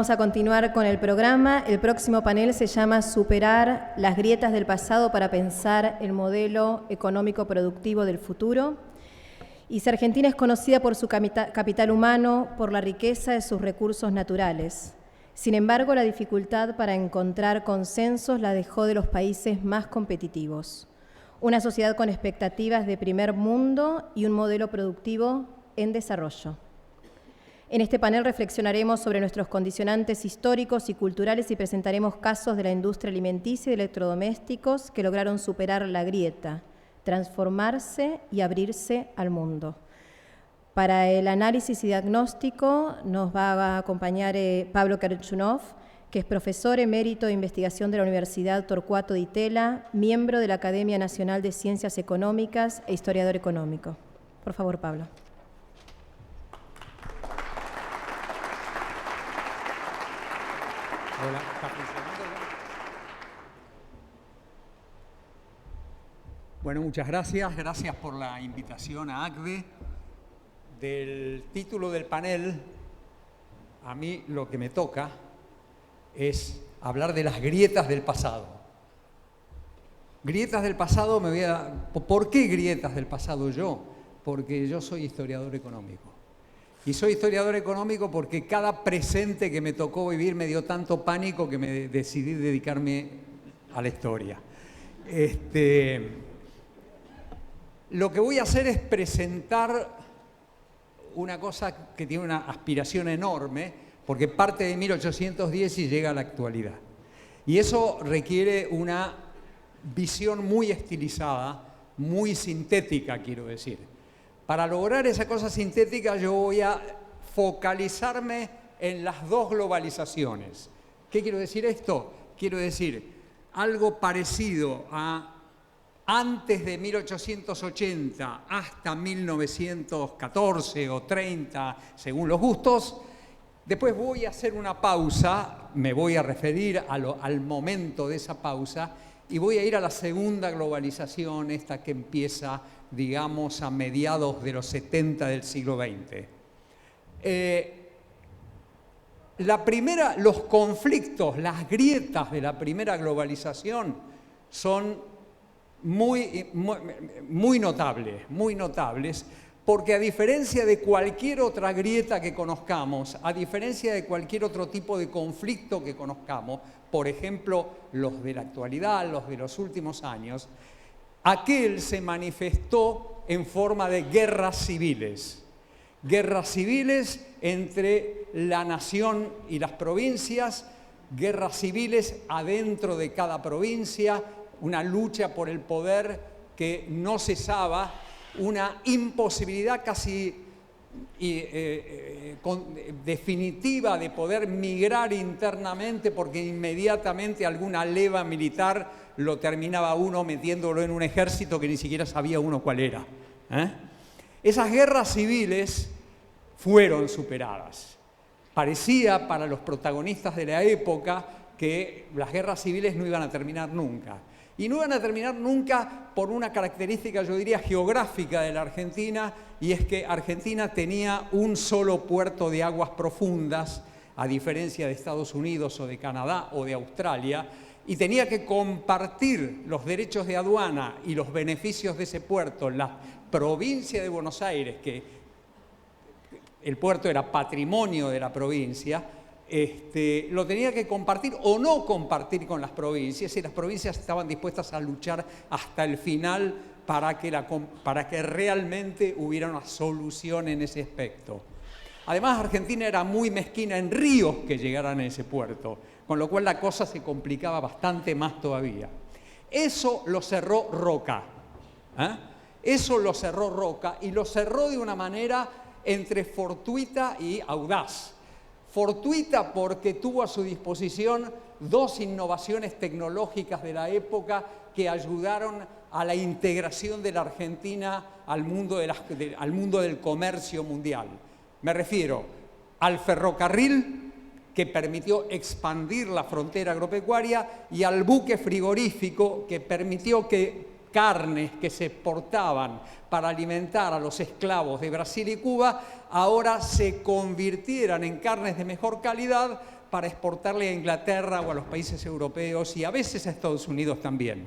Vamos a continuar con el programa. El próximo panel se llama Superar las grietas del pasado para pensar el modelo económico productivo del futuro. Y Argentina es conocida por su capital humano, por la riqueza de sus recursos naturales. Sin embargo, la dificultad para encontrar consensos la dejó de los países más competitivos. Una sociedad con expectativas de primer mundo y un modelo productivo en desarrollo. En este panel reflexionaremos sobre nuestros condicionantes históricos y culturales y presentaremos casos de la industria alimenticia y de electrodomésticos que lograron superar la grieta, transformarse y abrirse al mundo. Para el análisis y diagnóstico nos va a acompañar Pablo Kirchhoff, que es profesor emérito de investigación de la Universidad Torcuato Di Tella, miembro de la Academia Nacional de Ciencias Económicas e historiador económico. Por favor, Pablo. Hola, ¿está funcionando? Bueno, muchas gracias. Gracias por la invitación a ACDE. Del título del panel, a mí lo que me toca es hablar de las grietas del pasado. Grietas del pasado, ¿por qué grietas del pasado yo? Porque yo soy historiador económico. Y soy historiador económico porque cada presente que me tocó vivir me dio tanto pánico que me decidí dedicarme a la historia. Lo que voy a hacer es presentar una cosa que tiene una aspiración enorme, porque parte de 1810 y llega a la actualidad. Y eso requiere una visión muy estilizada, muy sintética, quiero decir. Para lograr esa cosa sintética yo voy a focalizarme en las dos globalizaciones. ¿Qué quiero decir esto? Quiero decir algo parecido a antes de 1880 hasta 1914 o 30, según los gustos. Después voy a hacer una pausa, me voy a referir al momento de esa pausa y voy a ir a la segunda globalización, esta que empieza, digamos, a mediados de los 70 del siglo XX. Los conflictos, las grietas de la primera globalización son muy notables, porque a diferencia de cualquier otra grieta que conozcamos, a diferencia de cualquier otro tipo de conflicto que conozcamos, por ejemplo, los de la actualidad, los de los últimos años, aquel se manifestó en forma de guerras civiles entre la nación y las provincias, guerras civiles adentro de cada provincia, una lucha por el poder que no cesaba, una imposibilidad casi definitiva de poder migrar internamente porque inmediatamente alguna leva militar lo terminaba uno metiéndolo en un ejército que ni siquiera sabía uno cuál era. Esas guerras civiles fueron superadas. Parecía para los protagonistas de la época que las guerras civiles no iban a terminar nunca. Y no iban a terminar nunca por una característica, yo diría, geográfica de la Argentina, y es que Argentina tenía un solo puerto de aguas profundas, a diferencia de Estados Unidos o de Canadá o de Australia, y tenía que compartir los derechos de aduana y los beneficios de ese puerto. La provincia de Buenos Aires, que el puerto era patrimonio de la provincia, lo tenía que compartir o no compartir con las provincias, y las provincias estaban dispuestas a luchar hasta el final para que realmente hubiera una solución en ese aspecto. Además, Argentina era muy mezquina en ríos que llegaran a ese puerto, con lo cual la cosa se complicaba bastante más todavía. Eso lo cerró Roca. Eso lo cerró Roca, y lo cerró de una manera entre fortuita y audaz. Fortuita porque tuvo a su disposición dos innovaciones tecnológicas de la época que ayudaron a la integración de la Argentina al mundo del comercio mundial. Me refiero al ferrocarril, que permitió expandir la frontera agropecuaria, y al buque frigorífico, que permitió que carnes que se exportaban para alimentar a los esclavos de Brasil y Cuba ahora se convirtieran en carnes de mejor calidad para exportarle a Inglaterra o a los países europeos y a veces a Estados Unidos también.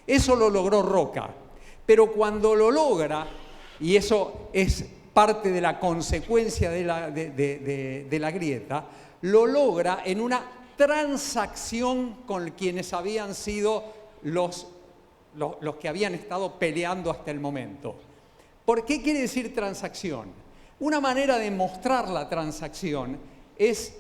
Eso lo logró Roca, pero cuando lo logra, y eso es parte de la consecuencia de la grieta, lo logra en una transacción con quienes habían sido los que habían estado peleando hasta el momento. ¿Por qué quiere decir transacción? Una manera de mostrar la transacción es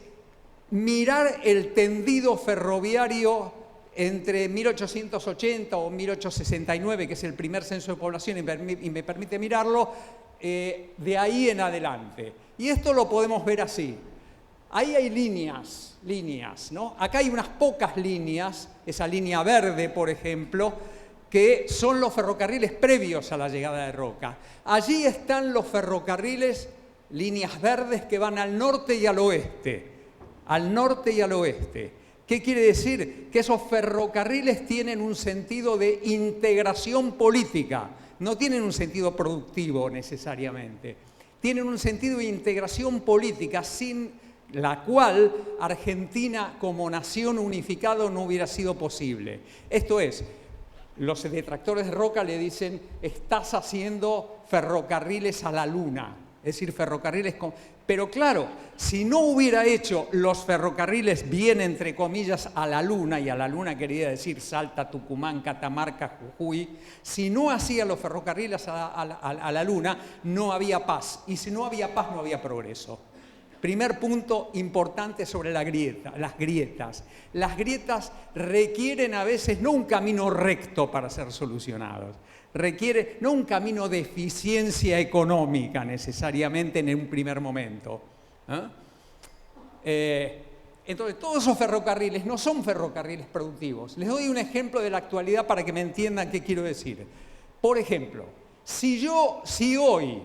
mirar el tendido ferroviario entre 1880 o 1869, que es el primer censo de población, y me permite mirarlo, de ahí en adelante. Y esto lo podemos ver así. Ahí hay líneas, ¿no? Acá hay unas pocas líneas, esa línea verde, por ejemplo, que son los ferrocarriles previos a la llegada de Roca. Allí están los ferrocarriles, líneas verdes que van al norte y al oeste. Al norte y al oeste. ¿Qué quiere decir? Que esos ferrocarriles tienen un sentido de integración política, no tienen un sentido productivo necesariamente. Tienen un sentido de integración política sin la cual Argentina como nación unificada no hubiera sido posible. Esto es, los detractores de Roca le dicen, estás haciendo ferrocarriles a la luna, es decir, ferrocarriles con... Pero claro, si no hubiera hecho los ferrocarriles bien, entre comillas, a la luna, y a la luna quería decir Salta, Tucumán, Catamarca, Jujuy, si no hacía los ferrocarriles a la luna, no había paz. Y si no había paz, no había progreso. Primer punto importante sobre las grietas. Las grietas requieren a veces no un camino recto para ser solucionados, requiere no un camino de eficiencia económica necesariamente en un primer momento. Entonces, todos esos ferrocarriles no son ferrocarriles productivos. Les doy un ejemplo de la actualidad para que me entiendan qué quiero decir. Por ejemplo, si hoy,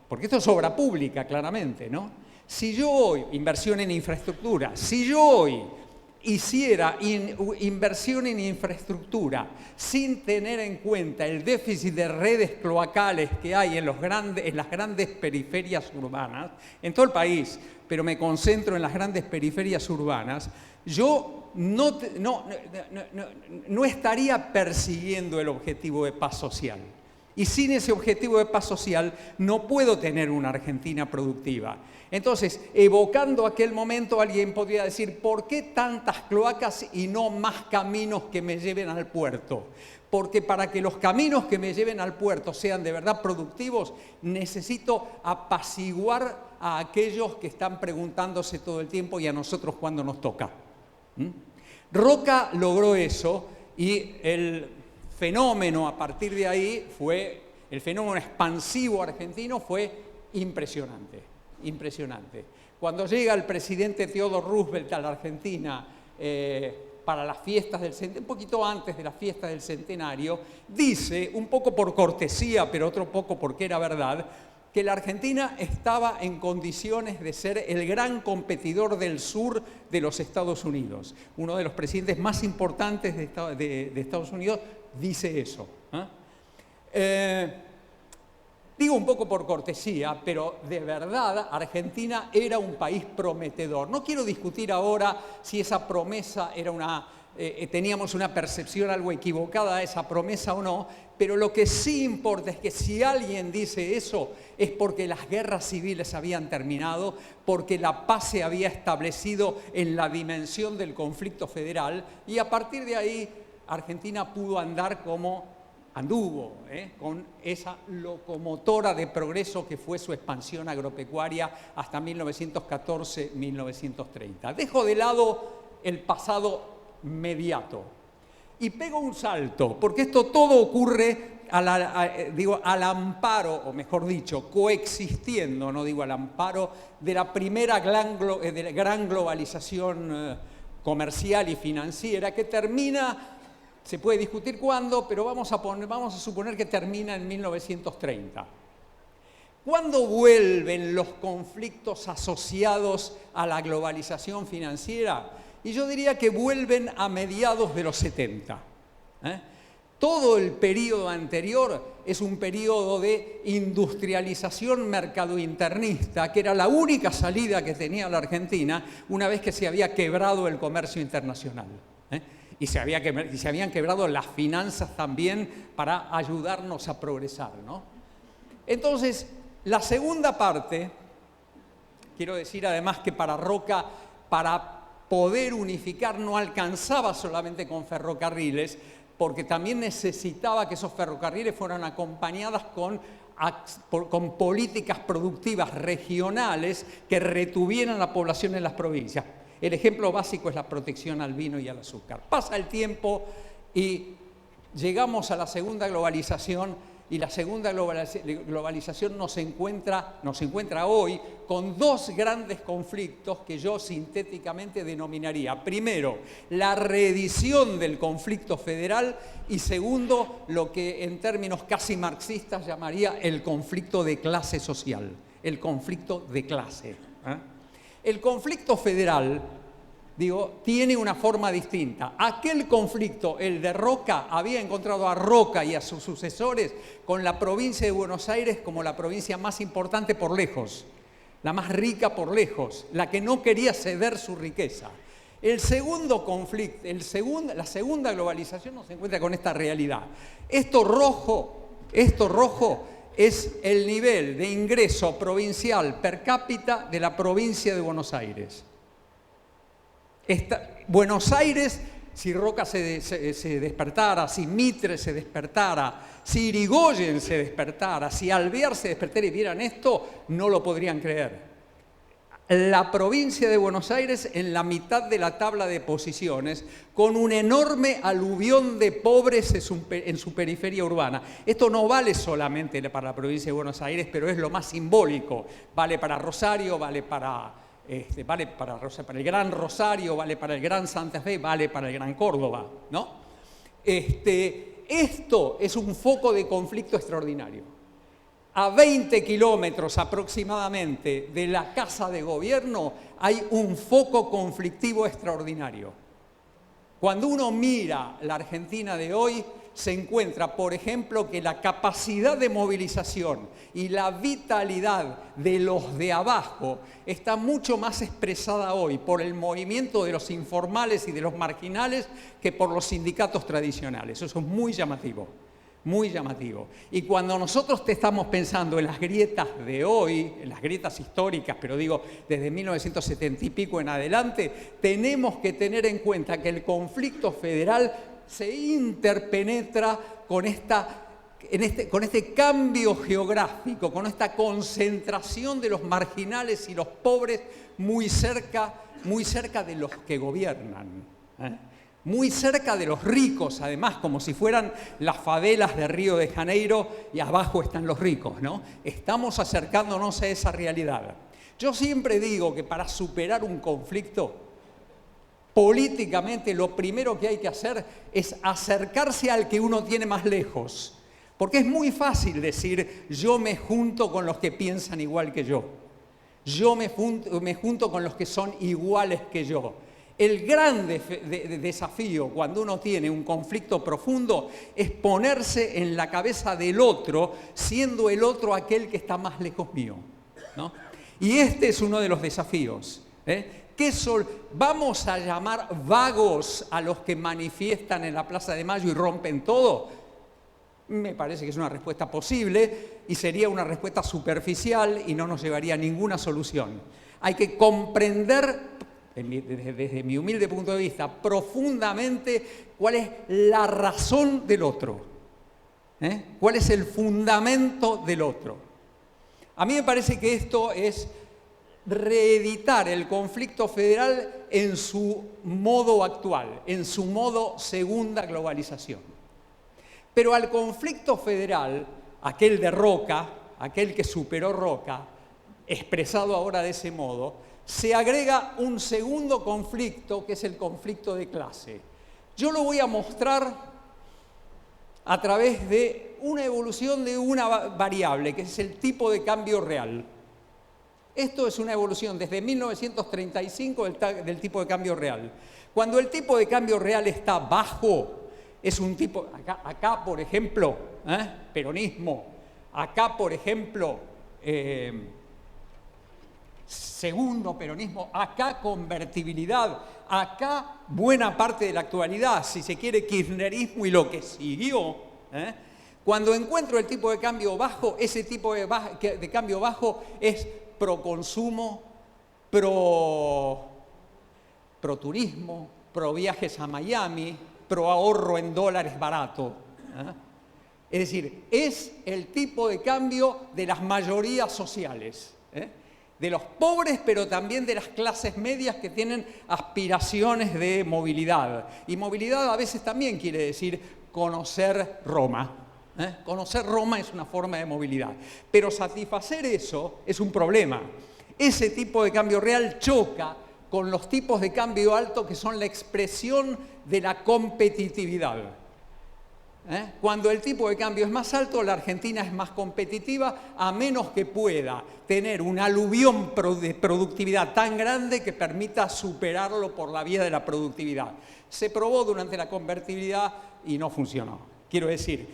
porque esto es obra pública claramente, ¿no? Si yo hoy, inversión en infraestructura, si yo hoy hiciera inversión en infraestructura sin tener en cuenta el déficit de redes cloacales que hay en las grandes periferias urbanas, en todo el país, pero me concentro en las grandes periferias urbanas, yo no estaría persiguiendo el objetivo de paz social. Y sin ese objetivo de paz social no puedo tener una Argentina productiva. Entonces, evocando aquel momento, alguien podría decir, ¿por qué tantas cloacas y no más caminos que me lleven al puerto? Porque para que los caminos que me lleven al puerto sean de verdad productivos, necesito apaciguar a aquellos que están preguntándose todo el tiempo y a nosotros cuando nos toca. Roca logró eso y el fenómeno a partir de ahí el fenómeno expansivo argentino fue impresionante. Impresionante. Cuando llega el presidente Theodore Roosevelt a la Argentina para las fiestas del centenario, un poquito antes de las fiestas del centenario, dice, un poco por cortesía, pero otro poco porque era verdad, que la Argentina estaba en condiciones de ser el gran competidor del sur de los Estados Unidos. Uno de los presidentes más importantes de Estados Unidos dice eso. Digo un poco por cortesía, pero de verdad Argentina era un país prometedor. No quiero discutir ahora si esa promesa era teníamos una percepción algo equivocada de esa promesa o no, pero lo que sí importa es que si alguien dice eso es porque las guerras civiles habían terminado, porque la paz se había establecido en la dimensión del conflicto federal y a partir de ahí Argentina pudo andar como anduvo, con esa locomotora de progreso que fue su expansión agropecuaria hasta 1914-1930. Dejo de lado el pasado mediato y pego un salto, porque esto todo ocurre al amparo, o mejor dicho, coexistiendo, no digo al amparo, de la primera gran globalización comercial y financiera que termina. Se puede discutir cuándo, pero vamos a suponer que termina en 1930. ¿Cuándo vuelven los conflictos asociados a la globalización financiera? Y yo diría que vuelven a mediados de los 70. Todo el periodo anterior es un periodo de industrialización mercadointernista, que era la única salida que tenía la Argentina una vez que se había quebrado el comercio internacional. Y se habían quebrado las finanzas también para ayudarnos a progresar, ¿no? Entonces, la segunda parte, quiero decir además que para Roca, para poder unificar, no alcanzaba solamente con ferrocarriles, porque también necesitaba que esos ferrocarriles fueran acompañadas con políticas productivas regionales que retuvieran la población en las provincias. El ejemplo básico es la protección al vino y al azúcar. Pasa el tiempo y llegamos a la segunda globalización, y la segunda globalización nos encuentra hoy con dos grandes conflictos que yo sintéticamente denominaría. Primero, la reedición del conflicto federal, y segundo, lo que en términos casi marxistas llamaría el conflicto de clase social, el conflicto de clase. El conflicto federal, tiene una forma distinta. Aquel conflicto, el de Roca, había encontrado a Roca y a sus sucesores con la provincia de Buenos Aires como la provincia más importante por lejos, la más rica por lejos, la que no quería ceder su riqueza. El segundo conflicto, la segunda globalización nos encuentra con esta realidad. Esto rojo es el nivel de ingreso provincial per cápita de la provincia de Buenos Aires. Buenos Aires, si Roca se despertara, si Mitre se despertara, si Irigoyen se despertara, si Alvear se despertara y vieran esto, no lo podrían creer. La provincia de Buenos Aires en la mitad de la tabla de posiciones, con un enorme aluvión de pobres en su periferia urbana. Esto no vale solamente para la provincia de Buenos Aires, pero es lo más simbólico. Vale para Rosario, vale para el Gran Rosario, vale para el Gran Santa Fe, vale para el Gran Córdoba, ¿no? Esto es un foco de conflicto extraordinario. A 20 kilómetros aproximadamente de la Casa de Gobierno hay un foco conflictivo extraordinario. Cuando uno mira la Argentina de hoy, se encuentra, por ejemplo, que la capacidad de movilización y la vitalidad de los de abajo está mucho más expresada hoy por el movimiento de los informales y de los marginales que por los sindicatos tradicionales. Eso es muy llamativo, muy llamativo. Y cuando nosotros estamos pensando en las grietas de hoy, en las grietas históricas, pero desde 1970 y pico en adelante, tenemos que tener en cuenta que el conflicto federal se interpenetra con este cambio geográfico, con esta concentración de los marginales y los pobres muy cerca de los que gobiernan, muy cerca de los ricos, además, como si fueran las favelas de Río de Janeiro y abajo están los ricos, ¿no? Estamos acercándonos a esa realidad. Yo siempre digo que para superar un conflicto, políticamente lo primero que hay que hacer es acercarse al que uno tiene más lejos. Porque es muy fácil decir, yo me junto con los que piensan igual que yo. Yo me junto con los que son iguales que yo. El gran desafío cuando uno tiene un conflicto profundo es ponerse en la cabeza del otro, siendo el otro aquel que está más lejos mío, ¿no? Y este es uno de los desafíos, ¿Vamos a llamar vagos a los que manifiestan en la Plaza de Mayo y rompen todo? Me parece que es una respuesta posible y sería una respuesta superficial y no nos llevaría a ninguna solución. Hay que comprender, desde mi humilde punto de vista, profundamente cuál es la razón del otro, cuál es el fundamento del otro. A mí me parece que esto es reeditar el conflicto federal en su modo actual, en su modo segunda globalización. Pero al conflicto federal, aquel de Roca, aquel que superó Roca, expresado ahora de ese modo, se agrega un segundo conflicto que es el conflicto de clase. Yo lo voy a mostrar a través de una evolución de una variable, que es el tipo de cambio real. Esto es una evolución desde 1935 del tipo de cambio real. Cuando el tipo de cambio real está bajo, es un tipo, acá por ejemplo, peronismo, acá por ejemplo, segundo peronismo, acá convertibilidad, acá buena parte de la actualidad, si se quiere kirchnerismo y lo que siguió. Cuando encuentro el tipo de cambio bajo, ese tipo de cambio bajo es pro consumo, pro turismo, pro viajes a Miami, pro ahorro en dólares barato. Es decir, es el tipo de cambio de las mayorías sociales, de los pobres, pero también de las clases medias que tienen aspiraciones de movilidad. Y movilidad a veces también quiere decir conocer Roma. Conocer Roma es una forma de movilidad. Pero satisfacer eso es un problema. Ese tipo de cambio real choca con los tipos de cambio alto que son la expresión de la competitividad. Cuando el tipo de cambio es más alto, la Argentina es más competitiva, a menos que pueda tener un aluvión de productividad tan grande que permita superarlo por la vía de la productividad. Se probó durante la convertibilidad y no funcionó. Quiero decir,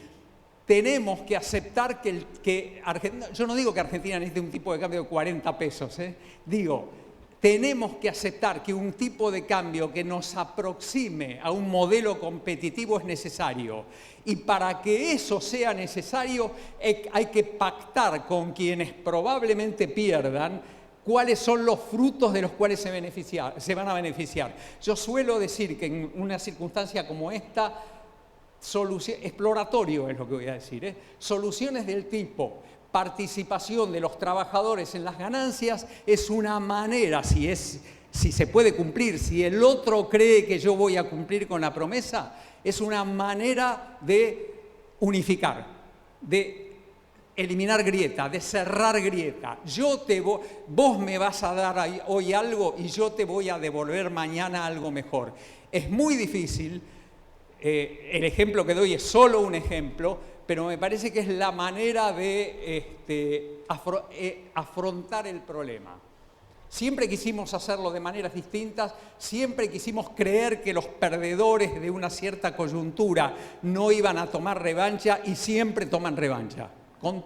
tenemos que aceptar que Argentina, yo no digo que Argentina necesite un tipo de cambio de 40 pesos, digo, tenemos que aceptar que un tipo de cambio que nos aproxime a un modelo competitivo es necesario. Y para que eso sea necesario hay que pactar con quienes probablemente pierdan cuáles son los frutos de los cuales se van a beneficiar. Yo suelo decir que en una circunstancia como esta, exploratorio es lo que voy a decir, soluciones del tipo participación de los trabajadores en las ganancias es una manera, si se puede cumplir, si el otro cree que yo voy a cumplir con la promesa, es una manera de unificar, de eliminar grieta, de cerrar grieta. Vos me vas a dar hoy algo y yo te voy a devolver mañana algo mejor. Es muy difícil, el ejemplo que doy es solo un ejemplo, pero me parece que es la manera de afrontar el problema. Siempre quisimos hacerlo de maneras distintas, siempre quisimos creer que los perdedores de una cierta coyuntura no iban a tomar revancha y siempre toman revancha, con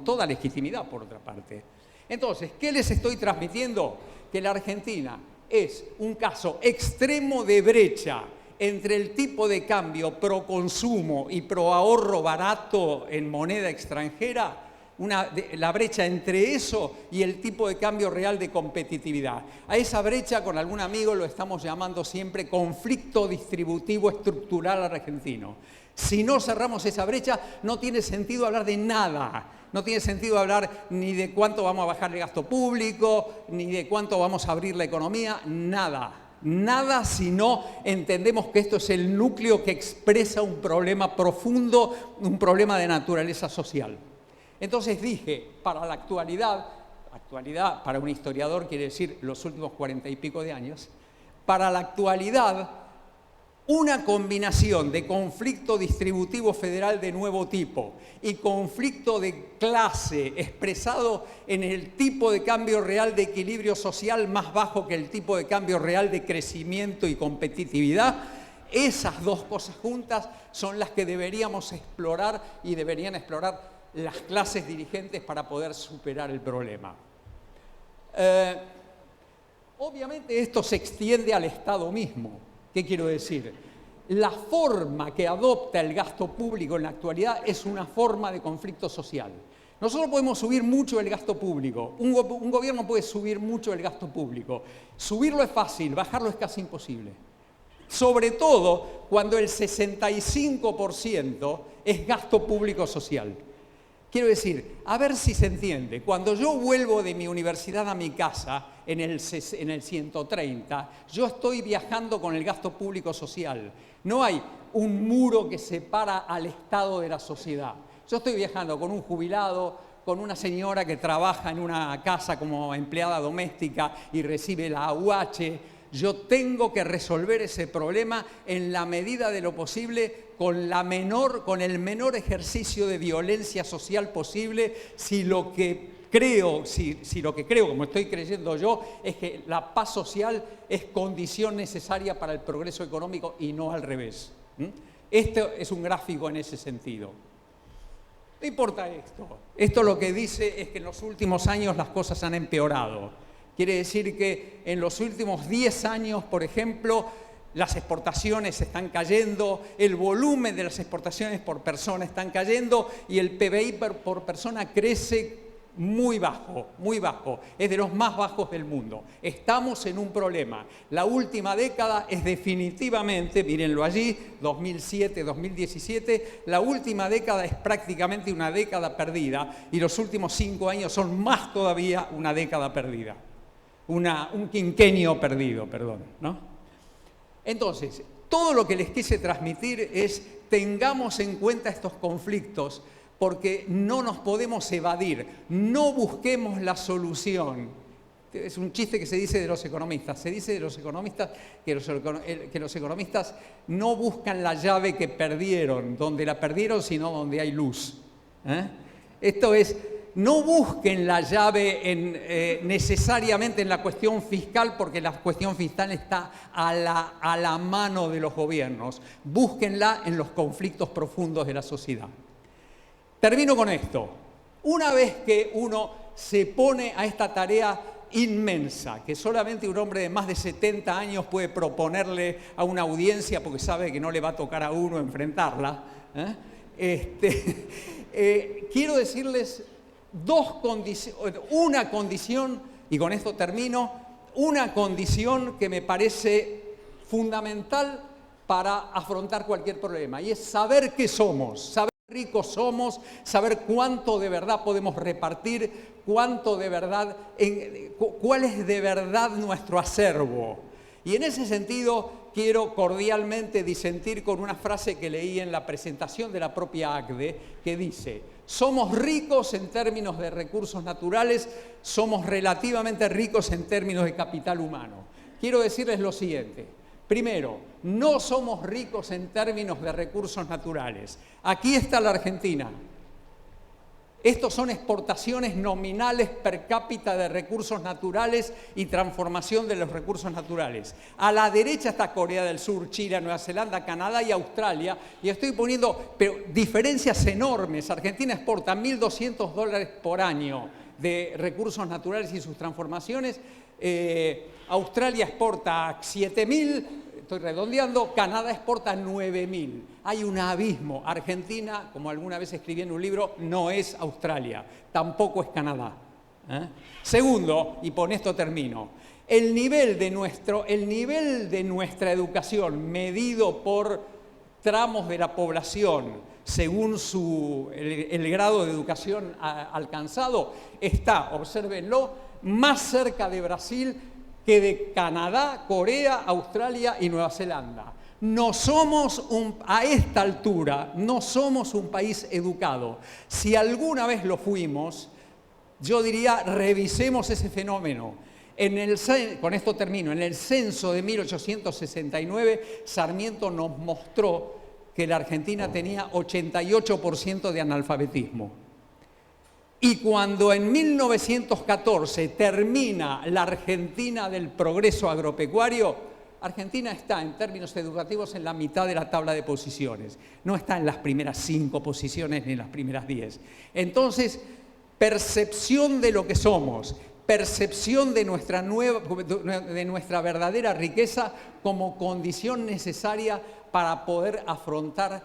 toda legitimidad por otra parte. Entonces, ¿qué les estoy transmitiendo? Que la Argentina es un caso extremo de brecha entre el tipo de cambio pro consumo y pro ahorro barato en moneda extranjera, la brecha entre eso y el tipo de cambio real de competitividad. A esa brecha, con algún amigo lo estamos llamando siempre conflicto distributivo estructural argentino. Si no cerramos esa brecha, no tiene sentido hablar de nada. No tiene sentido hablar ni de cuánto vamos a bajar el gasto público, ni de cuánto vamos a abrir la economía, nada. Nada si no entendemos que esto es el núcleo que expresa un problema profundo, un problema de naturaleza social. Entonces dije, para la actualidad para un historiador quiere decir los últimos 40 y pico de años, para la actualidad una combinación de conflicto distributivo federal de nuevo tipo y conflicto de clase expresado en el tipo de cambio real de equilibrio social más bajo que el tipo de cambio real de crecimiento y competitividad, esas dos cosas juntas son las que deberíamos explorar y deberían explorar las clases dirigentes para poder superar el problema. Obviamente esto se extiende al Estado mismo. ¿Qué quiero decir? La forma que adopta el gasto público en la actualidad es una forma de conflicto social. Nosotros podemos subir mucho el gasto público. Un gobierno puede subir mucho el gasto público. Subirlo es fácil, bajarlo es casi imposible. Sobre todo cuando el 65% es gasto público social. Quiero decir, a ver si se entiende, cuando yo vuelvo de mi universidad a mi casa, en el 130, yo estoy viajando con el gasto público social. No hay un muro que separa al Estado de la sociedad. Yo estoy viajando con un jubilado, con una señora que trabaja en una casa como empleada doméstica y recibe la AUH. Yo tengo que resolver ese problema en la medida de lo posible con el menor ejercicio de violencia social posible, si lo que creo, como estoy creyendo yo, es que la paz social es condición necesaria para el progreso económico y no al revés. Este es un gráfico en ese sentido. No importa esto. Esto lo que dice es que en los últimos años las cosas han empeorado. Quiere decir que en los últimos 10 años, por ejemplo, las exportaciones están cayendo, el volumen de las exportaciones por persona están cayendo y el PBI por persona crece muy bajo, es de los más bajos del mundo. Estamos en un problema. La última década es definitivamente, mírenlo allí, 2007, 2017, la última década es prácticamente una década perdida y los últimos 5 años son más todavía una década perdida, un quinquenio perdido, perdón, ¿no? Entonces, todo lo que les quise transmitir es tengamos en cuenta estos conflictos porque no nos podemos evadir, no busquemos la solución. Es un chiste que se dice de los economistas. Se dice de los economistas que los economistas no buscan la llave que perdieron, donde la perdieron, sino donde hay luz. Esto es, no busquen la llave necesariamente en la cuestión fiscal, porque la cuestión fiscal está a la mano de los gobiernos. Búsquenla en los conflictos profundos de la sociedad. Termino con esto. Una vez que uno se pone a esta tarea inmensa, que solamente un hombre de más de 70 años puede proponerle a una audiencia porque sabe que no le va a tocar a uno enfrentarla, quiero decirles una condición, y con esto termino, una condición que me parece fundamental para afrontar cualquier problema, y es saber qué somos, saber ricos somos, saber cuánto de verdad podemos repartir, cuál es de verdad nuestro acervo. Y en ese sentido quiero cordialmente disentir con una frase que leí en la presentación de la propia ACDE, que dice: somos ricos en términos de recursos naturales, somos relativamente ricos en términos de capital humano. Quiero decirles lo siguiente. Primero, no somos ricos en términos de recursos naturales. Aquí está la Argentina. Estos son exportaciones nominales per cápita de recursos naturales y transformación de los recursos naturales. A la derecha está Corea del Sur, Chile, Nueva Zelanda, Canadá y Australia. Y estoy poniendo diferencias enormes. Argentina exporta $1.200 por año de recursos naturales y sus transformaciones. Australia exporta 7.000, estoy redondeando, Canadá exporta 9.000. Hay un abismo. Argentina, como alguna vez escribí en un libro, no es Australia, tampoco es Canadá. Segundo, y con esto termino, el nivel de nuestra educación medido por tramos de la población según el grado de educación alcanzado está, obsérvenlo, más cerca de Brasil que de Canadá, Corea, Australia y Nueva Zelanda. A esta altura, no somos un país educado. Si alguna vez lo fuimos, yo diría, revisemos ese fenómeno. Con esto termino. En el censo de 1869, Sarmiento nos mostró que la Argentina tenía 88% de analfabetismo. Y cuando en 1914 termina la Argentina del progreso agropecuario, Argentina está en términos educativos en la mitad de la tabla de posiciones. No está en las primeras 5 posiciones ni en las primeras 10. Entonces, percepción de lo que somos, percepción de nuestra verdadera riqueza como condición necesaria para poder afrontar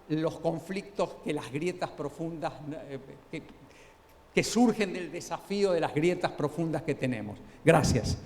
los conflictos que las grietas profundas que surgen del desafío de las grietas profundas que tenemos. Gracias.